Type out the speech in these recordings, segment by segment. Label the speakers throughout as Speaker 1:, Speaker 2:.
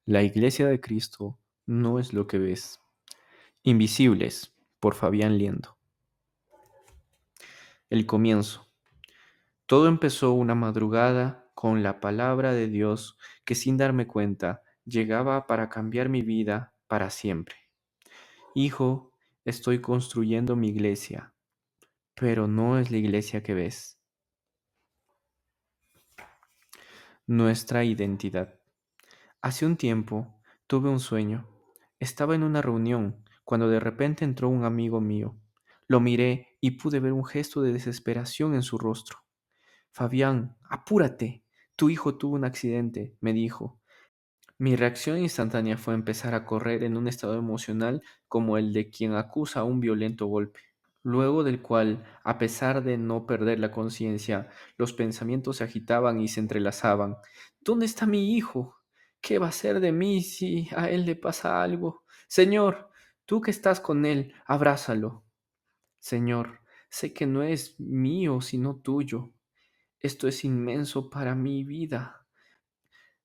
Speaker 1: La Iglesia de Cristo no es lo que ves. Invisibles, por Fabián Liendo. El comienzo. Todo empezó una madrugada con la palabra de Dios que sin darme cuenta llegaba para cambiar mi vida para siempre. Hijo, estoy construyendo mi iglesia, pero no es la iglesia que ves. Nuestra identidad. Hace un tiempo tuve un sueño. Estaba en una reunión cuando de repente entró un amigo mío. Lo miré y pude ver un gesto de desesperación en su rostro. Fabián, apúrate. Tu hijo tuvo un accidente, me dijo. Mi reacción instantánea fue empezar a correr en un estado emocional como el de quien acusa un violento golpe, luego del cual, a pesar de no perder la conciencia, los pensamientos se agitaban y se entrelazaban. ¿Dónde está mi hijo? ¿Qué va a ser de mí si a él le pasa algo? Señor, tú que estás con él, abrázalo. Señor, sé que no es mío sino tuyo. Esto es inmenso para mi vida,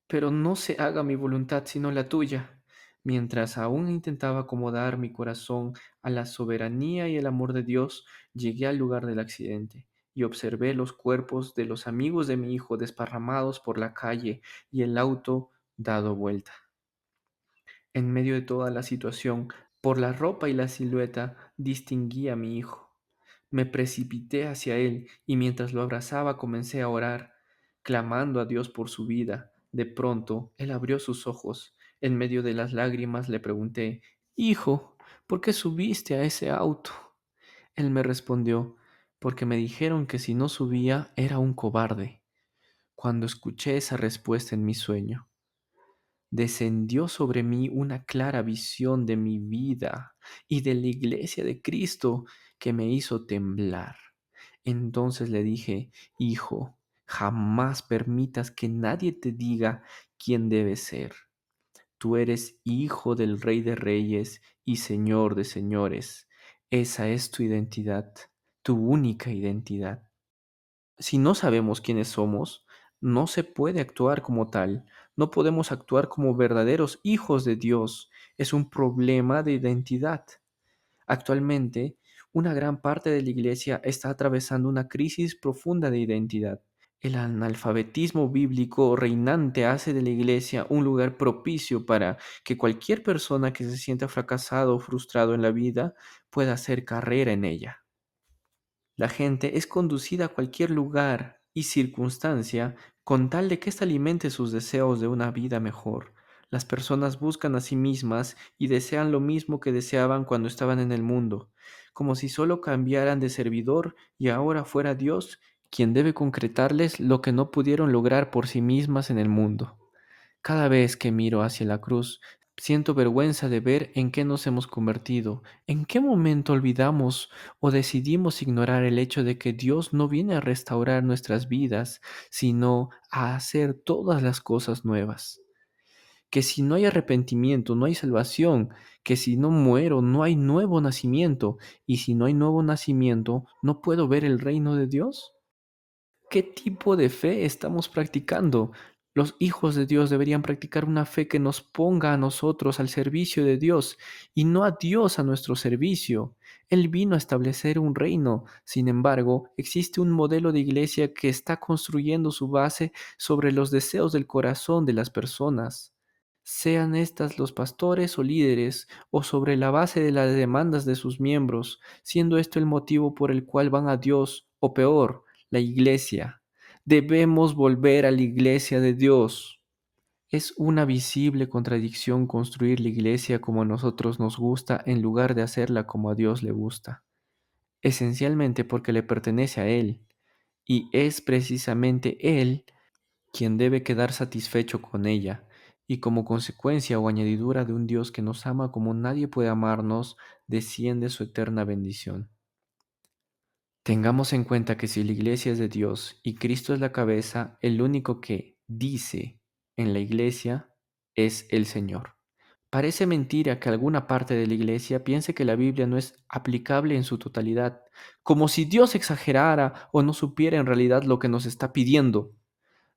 Speaker 1: pero no se haga mi voluntad sino la tuya. Mientras aún intentaba acomodar mi corazón a la soberanía y el amor de Dios, llegué al lugar del accidente y observé los cuerpos de los amigos de mi hijo desparramados por la calle y el auto dado vuelta. En medio de toda la situación, por la ropa y la silueta, distinguí a mi hijo. Me precipité hacia él y mientras lo abrazaba comencé a orar, clamando a Dios por su vida. De pronto, él abrió sus ojos. En medio de las lágrimas le pregunté, Hijo, ¿por qué subiste a ese auto? Él me respondió, porque me dijeron que si no subía era un cobarde. Cuando escuché esa respuesta en mi sueño, descendió sobre mí una clara visión de mi vida y de la iglesia de Cristo que me hizo temblar. Entonces le dije, Hijo, jamás permitas que nadie te diga quién debes ser. Tú eres hijo del Rey de Reyes y Señor de Señores. Esa es tu identidad, tu única identidad. Si no sabemos quiénes somos, no se puede actuar como tal. No podemos actuar como verdaderos hijos de Dios. Es un problema de identidad. Actualmente, una gran parte de la iglesia está atravesando una crisis profunda de identidad. El analfabetismo bíblico reinante hace de la iglesia un lugar propicio para que cualquier persona que se sienta fracasado o frustrado en la vida pueda hacer carrera en ella. La gente es conducida a cualquier lugar y circunstancia con tal de que ésta alimente sus deseos de una vida mejor. Las personas buscan a sí mismas y desean lo mismo que deseaban cuando estaban en el mundo, como si solo cambiaran de servidor y ahora fuera Dios quien debe concretarles lo que no pudieron lograr por sí mismas en el mundo. Cada vez que miro hacia la cruz, siento vergüenza de ver en qué nos hemos convertido, en qué momento olvidamos o decidimos ignorar el hecho de que Dios no viene a restaurar nuestras vidas, sino a hacer todas las cosas nuevas. Que si no hay arrepentimiento, no hay salvación, que si no muero, no hay nuevo nacimiento, y si no hay nuevo nacimiento, ¿no puedo ver el reino de Dios? ¿Qué tipo de fe estamos practicando? Los hijos de Dios deberían practicar una fe que nos ponga a nosotros al servicio de Dios y no a Dios a nuestro servicio. Él vino a establecer un reino. Sin embargo, existe un modelo de iglesia que está construyendo su base sobre los deseos del corazón de las personas. Sean estas los pastores o líderes, o sobre la base de las demandas de sus miembros, siendo esto el motivo por el cual van a Dios, o peor, la iglesia. Debemos volver a la iglesia de Dios. Es una visible contradicción construir la iglesia como a nosotros nos gusta en lugar de hacerla como a Dios le gusta, esencialmente porque le pertenece a Él, y es precisamente Él quien debe quedar satisfecho con ella, y como consecuencia o añadidura de un Dios que nos ama como nadie puede amarnos, desciende su eterna bendición. Tengamos en cuenta que si la iglesia es de Dios y Cristo es la cabeza, el único que dice en la iglesia es el Señor. Parece mentira que alguna parte de la iglesia piense que la Biblia no es aplicable en su totalidad, como si Dios exagerara o no supiera en realidad lo que nos está pidiendo.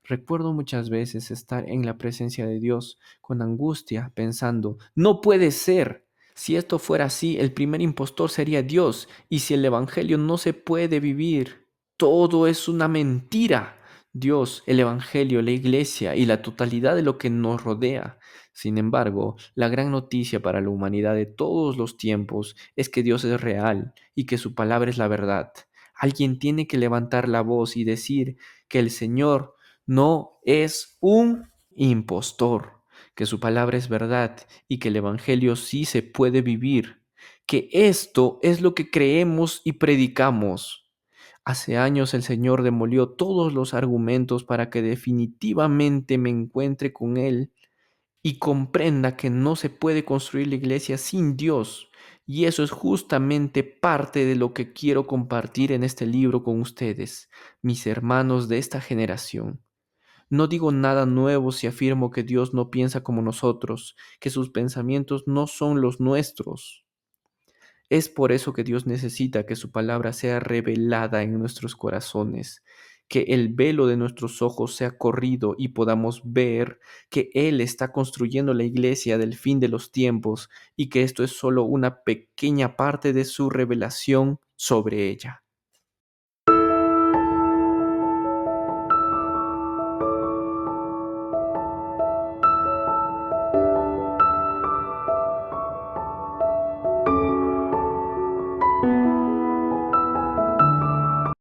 Speaker 1: Recuerdo muchas veces estar en la presencia de Dios con angustia, pensando, no puede ser. Si esto fuera así, el primer impostor sería Dios, y si el Evangelio no se puede vivir, todo es una mentira. Dios, el Evangelio, la Iglesia y la totalidad de lo que nos rodea. Sin embargo, la gran noticia para la humanidad de todos los tiempos es que Dios es real y que su palabra es la verdad. Alguien tiene que levantar la voz y decir que el Señor no es un impostor, que su palabra es verdad y que el Evangelio sí se puede vivir, que esto es lo que creemos y predicamos. Hace años el Señor demolió todos los argumentos para que definitivamente me encuentre con Él y comprenda que no se puede construir la iglesia sin Dios. Y eso es justamente parte de lo que quiero compartir en este libro con ustedes, mis hermanos de esta generación. No digo nada nuevo si afirmo que Dios no piensa como nosotros, que sus pensamientos no son los nuestros. Es por eso que Dios necesita que su palabra sea revelada en nuestros corazones, que el velo de nuestros ojos sea corrido y podamos ver que Él está construyendo la iglesia del fin de los tiempos y que esto es solo una pequeña parte de su revelación sobre ella.